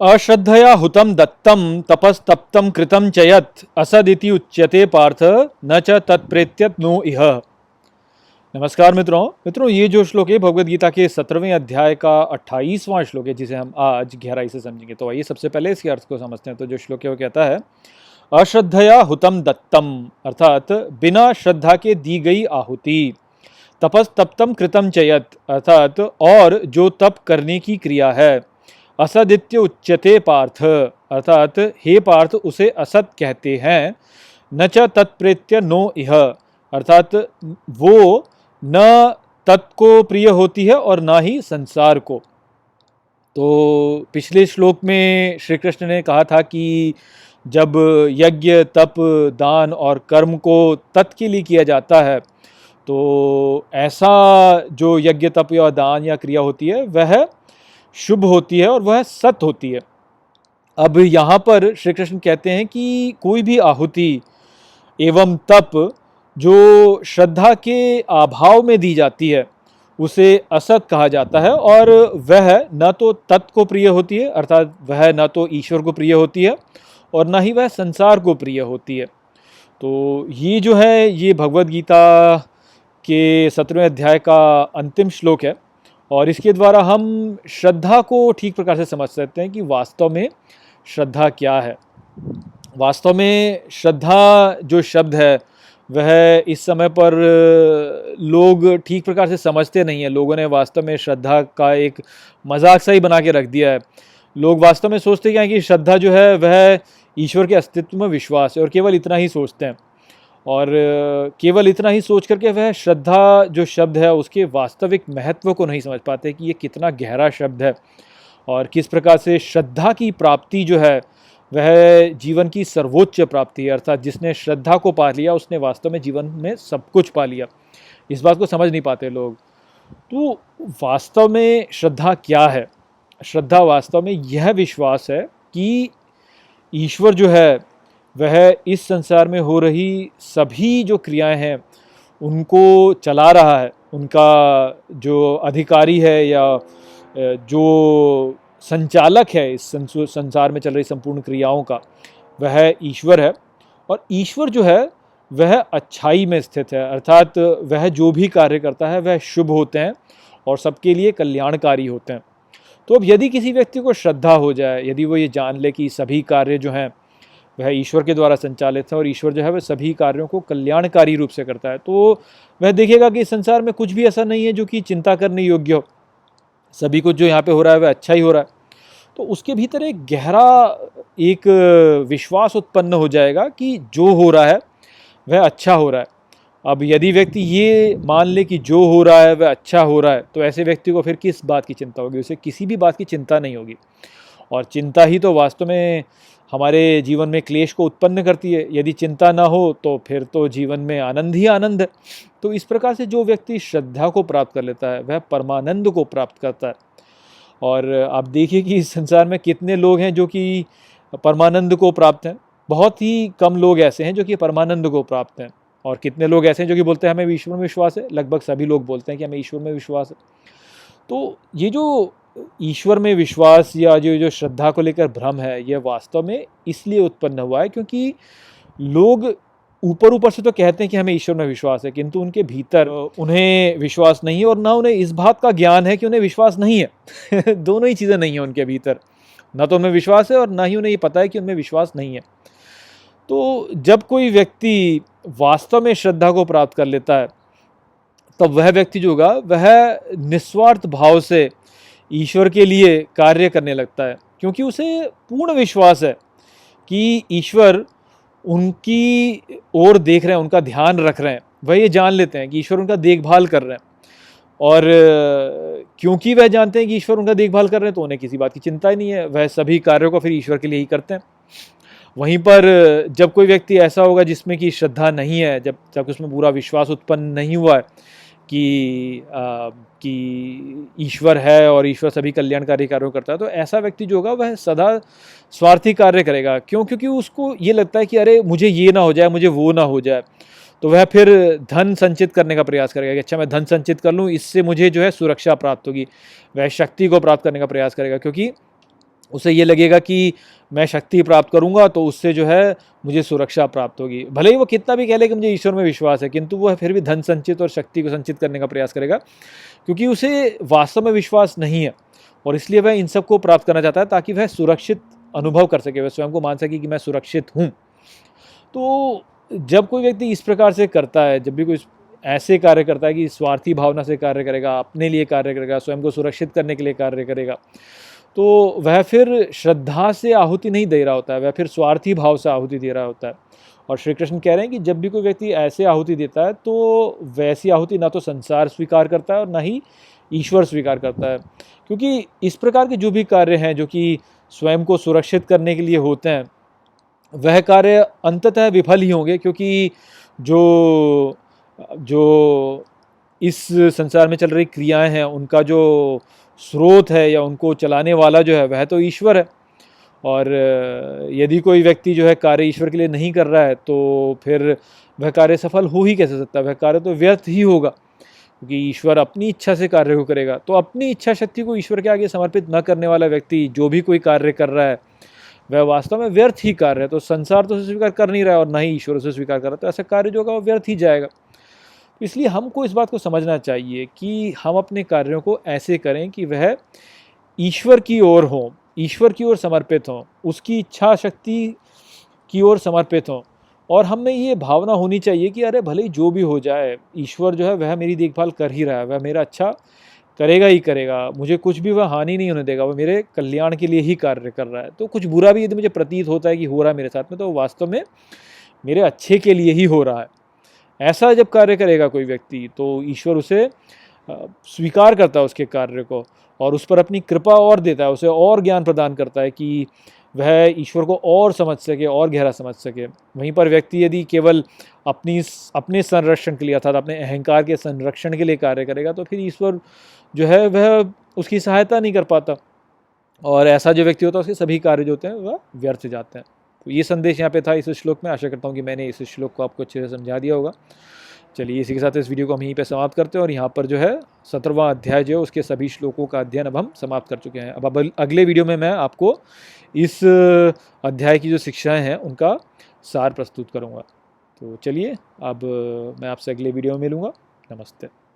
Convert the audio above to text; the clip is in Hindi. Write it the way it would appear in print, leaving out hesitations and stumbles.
अश्रद्धया हुतं दत्तं तपस्तप्तं कृतं च यत् असदिति उच्यते पार्थ न च तत्प्रेत्यत नो इह। नमस्कार मित्रों, ये जो श्लोक है भगवद गीता के 17वें अध्याय का 28वां श्लोक है, जिसे हम आज गहराई से समझेंगे। तो आइए सबसे पहले इसके अर्थ को समझते हैं। तो जो श्लोक है वो कहता है, अश्रद्धया हुतं दत्तम, अर्थात बिना श्रद्धा के दी गई आहुति, तपस्तप्तं कृतं च यत्, अर्थात और जो तप करने की क्रिया है, असदित्य उच्यते पार्थ, अर्थात हे पार्थ उसे असत कहते हैं, न च तत्प्रेत्य नो इह, अर्थात वो न तत् को प्रिय होती है और ना ही संसार को। तो पिछले श्लोक में श्री कृष्ण ने कहा था कि जब यज्ञ तप दान और कर्म को तत् के लिए किया जाता है, तो ऐसा जो यज्ञ तप या दान या क्रिया होती है वह शुभ होती है और वह सत होती है। अब यहाँ पर श्री कृष्ण कहते हैं कि कोई भी आहुति एवं तप जो श्रद्धा के अभाव में दी जाती है उसे असत कहा जाता है, और वह न तो तत् को प्रिय होती है, अर्थात वह न तो ईश्वर को प्रिय होती है और न ही वह संसार को प्रिय होती है। तो ये जो है ये भगवद गीता के 17वें अध्याय का अंतिम श्लोक है, और इसके द्वारा हम श्रद्धा को ठीक प्रकार से समझ सकते हैं कि वास्तव में श्रद्धा क्या है। वास्तव में श्रद्धा जो शब्द है वह इस समय पर लोग ठीक प्रकार से समझते नहीं हैं। लोगों ने वास्तव में श्रद्धा का एक मजाक सा ही बना के रख दिया है। लोग वास्तव में सोचते क्या है कि श्रद्धा जो है वह ईश्वर के अस्तित्व में विश्वास है, और केवल इतना ही सोचते हैं। और केवल इतना ही सोच करके वह श्रद्धा जो शब्द है उसके वास्तविक महत्व को नहीं समझ पाते कि ये कितना गहरा शब्द है और किस प्रकार से श्रद्धा की प्राप्ति जो है वह जीवन की सर्वोच्च प्राप्ति है। अर्थात जिसने श्रद्धा को पा लिया उसने वास्तव में जीवन में सब कुछ पा लिया। इस बात को समझ नहीं पाते लोग। तो वास्तव में श्रद्धा क्या है? श्रद्धा वास्तव में यह विश्वास है कि ईश्वर जो है वह इस संसार में हो रही सभी जो क्रियाएं हैं उनको चला रहा है। उनका जो अधिकारी है या जो संचालक है इस संसार में चल रही संपूर्ण क्रियाओं का, वह ईश्वर है। और ईश्वर जो है वह अच्छाई में स्थित है, अर्थात वह जो भी कार्य करता है वह शुभ होते हैं और सबके लिए कल्याणकारी होते हैं। तो अब यदि किसी व्यक्ति को श्रद्धा हो जाए, यदि वो ये जान ले कि सभी कार्य जो हैं वह ईश्वर के द्वारा संचालित है और ईश्वर जो है वह सभी कार्यों को कल्याणकारी रूप से करता है, तो वह देखेगा कि इस संसार में कुछ भी ऐसा नहीं है जो कि चिंता करने योग्य हो। सभी कुछ जो यहाँ पे हो रहा है वह अच्छा ही हो रहा है। तो उसके भीतर एक गहरा एक विश्वास उत्पन्न हो जाएगा कि जो हो रहा है वह अच्छा हो रहा है। अब यदि व्यक्ति ये मान ले कि जो हो रहा है वह अच्छा हो रहा है, तो ऐसे व्यक्ति को फिर किस बात की चिंता होगी? उसे किसी भी बात की चिंता नहीं होगी। और चिंता ही तो वास्तव में हमारे जीवन में क्लेश को उत्पन्न करती है। यदि चिंता ना हो तो फिर तो जीवन में आनंद ही आनंद है। तो इस प्रकार से जो व्यक्ति श्रद्धा को प्राप्त कर लेता है वह परमानंद को प्राप्त करता है। और आप देखिए कि इस संसार में कितने लोग हैं जो कि परमानंद को प्राप्त हैं। बहुत ही कम लोग ऐसे हैं जो कि परमानंद को प्राप्त हैं, और कितने लोग ऐसे हैं जो कि बोलते हैं हमें ईश्वर में विश्वास है। लगभग सभी लोग बोलते हैं कि हमें ईश्वर में विश्वास है। तो ये जो ईश्वर में विश्वास या जो श्रद्धा को लेकर भ्रम है, यह वास्तव में इसलिए उत्पन्न हुआ है क्योंकि लोग ऊपर ऊपर से तो कहते हैं कि हमें ईश्वर में विश्वास है, किंतु उनके भीतर उन्हें विश्वास नहीं है, और ना उन्हें इस बात का ज्ञान है कि उन्हें विश्वास नहीं है। दोनों ही चीज़ें नहीं है उनके भीतर। ना तो उन्हें विश्वास है और ना ही उन्हें ये पता है कि उनमें विश्वास नहीं है। तो जब कोई व्यक्ति वास्तव में श्रद्धा को प्राप्त कर लेता है, तब वह व्यक्ति जो होगा वह निस्वार्थ भाव से ईश्वर के लिए कार्य करने लगता है, क्योंकि उसे पूर्ण विश्वास है कि ईश्वर उनकी ओर देख रहे हैं, उनका ध्यान रख रहे हैं। वह ये जान लेते हैं कि ईश्वर उनका देखभाल कर रहे हैं, और क्योंकि वह जानते हैं कि ईश्वर उनका देखभाल कर रहे हैं तो उन्हें किसी बात की चिंता ही नहीं है। वह सभी कार्यों को फिर ईश्वर के लिए ही करते हैं। वहीं पर जब कोई व्यक्ति ऐसा होगा जिसमें कि श्रद्धा नहीं है, जब तक उसमें पूरा विश्वास उत्पन्न नहीं हुआ है कि ईश्वर है और ईश्वर सभी कल्याणकारी कार्यों करता है, तो ऐसा व्यक्ति जो होगा वह सदा स्वार्थी कार्य करेगा। क्यों? क्योंकि उसको ये लगता है कि अरे मुझे ये ना हो जाए, मुझे वो ना हो जाए। तो वह फिर धन संचित करने का प्रयास करेगा कि अच्छा मैं धन संचित कर लूँ, इससे मुझे जो है सुरक्षा प्राप्त होगी। वह शक्ति को प्राप्त करने का प्रयास करेगा, क्योंकि उसे ये लगेगा कि मैं शक्ति प्राप्त करूंगा तो उससे जो है मुझे सुरक्षा प्राप्त होगी। भले ही वो कितना भी कह ले कि मुझे ईश्वर में विश्वास है, किंतु वह फिर भी धन संचित और शक्ति को संचित करने का प्रयास करेगा, क्योंकि उसे वास्तव में विश्वास नहीं है और इसलिए वह इन सब को प्राप्त करना चाहता है ताकि वह सुरक्षित अनुभव कर सके, वह स्वयं को मान सके कि मैं सुरक्षित हूँ। तो जब कोई व्यक्ति इस प्रकार से करता है, जब भी कोई ऐसे कार्य करता है कि स्वार्थी भावना से कार्य करेगा, अपने लिए कार्य करेगा, स्वयं को सुरक्षित करने के लिए कार्य करेगा, तो वह फिर श्रद्धा से आहुति नहीं दे रहा होता है, वह फिर स्वार्थी भाव से आहुति दे रहा होता है। और श्री कृष्ण कह रहे हैं कि जब भी कोई व्यक्ति ऐसे आहुति देता है तो वैसी आहुति ना तो संसार स्वीकार करता है और ना ही ईश्वर स्वीकार करता है, क्योंकि इस प्रकार के जो भी कार्य हैं जो कि स्वयं को सुरक्षित करने के लिए होते हैं, वह कार्य अंततः विफल ही होंगे, क्योंकि जो जो इस संसार में चल रही क्रियाएं हैं उनका जो स्रोत है या उनको चलाने वाला जो है वह तो ईश्वर है। और यदि कोई व्यक्ति जो है कार्य ईश्वर के लिए नहीं कर रहा है तो फिर वह कार्य सफल हो ही कैसे सकता है, वह कार्य तो व्यर्थ ही होगा, क्योंकि ईश्वर अपनी इच्छा से कार्य को करेगा। तो अपनी इच्छा शक्ति को ईश्वर के आगे समर्पित न करने वाला व्यक्ति जो भी कोई कार्य कर रहा है वह वास्तव में व्यर्थ ही कार्य है। तो संसार तो उसे स्वीकार कर नहीं रहा है और ना ही ईश्वर उसे स्वीकार कर रहा है, तो ऐसा कार्य जो होगा वो व्यर्थ ही जाएगा। इसलिए हमको इस बात को समझना चाहिए कि हम अपने कार्यों को ऐसे करें कि वह ईश्वर की ओर हो, ईश्वर की ओर समर्पित हों, उसकी इच्छा शक्ति की ओर समर्पित हों। और हमें ये भावना होनी चाहिए कि अरे भले ही जो भी हो जाए, ईश्वर जो है वह मेरी देखभाल कर ही रहा है, वह मेरा अच्छा करेगा ही करेगा, मुझे कुछ भी वह हानि नहीं होने देगा, वह मेरे कल्याण के लिए ही कार्य कर रहा है। तो कुछ बुरा भी यदि मुझे प्रतीत होता है कि हो रहा है मेरे साथ में, तो वास्तव में मेरे अच्छे के लिए ही हो रहा है। ऐसा जब कार्य करेगा कोई व्यक्ति तो ईश्वर उसे स्वीकार करता है उसके कार्य को और उस पर अपनी कृपा और देता है, उसे और ज्ञान प्रदान करता है कि वह ईश्वर को और समझ सके और गहरा समझ सके। वहीं पर व्यक्ति यदि केवल अपने संरक्षण के लिए अर्थात अपने अहंकार के संरक्षण के लिए कार्य करेगा तो फिर ईश्वर जो है वह उसकी सहायता नहीं कर पाता और ऐसा जो व्यक्ति होता है उसके सभी कार्य जो होते हैं वह व्यर्थ जाते हैं। तो ये संदेश यहाँ पे था इस श्लोक में। आशा करता हूँ कि मैंने इस श्लोक को आपको अच्छे से समझा दिया होगा। चलिए इसी के साथ इस वीडियो को हम यहीं पे समाप्त करते हैं और यहाँ पर जो है 17वां अध्याय जो है उसके सभी श्लोकों का अध्ययन अब हम समाप्त कर चुके हैं। अब अगले वीडियो में मैं आपको इस अध्याय की जो शिक्षाएं हैं उनका सार प्रस्तुत करूँगा। तो चलिए अब मैं आपसे अगले वीडियो में मिलूँगा। नमस्ते।